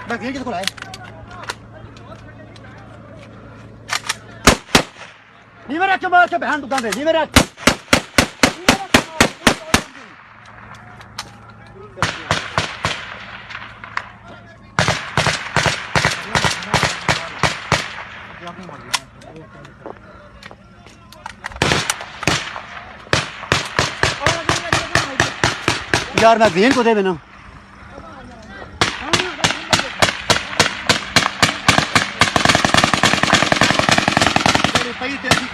बस ये किसको लाए नी मेरा के मार के बहन दुकान दे नी मेरा यार मैं बहन को दे देना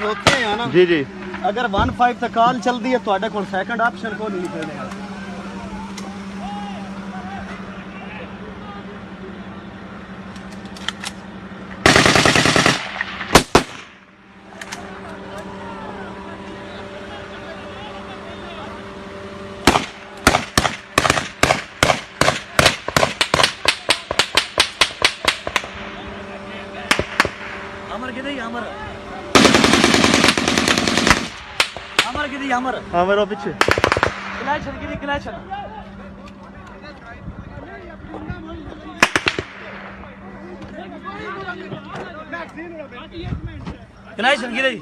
होते हैं ना जी जी अगर 15 तक कॉल चलती है तो को सेकंड ऑप्शन को नहीं निकलने अमर किधर अमर अमर किधर अमर अमर वो पीछे क्लैशन किधर क्लैशन क्लैशन किधर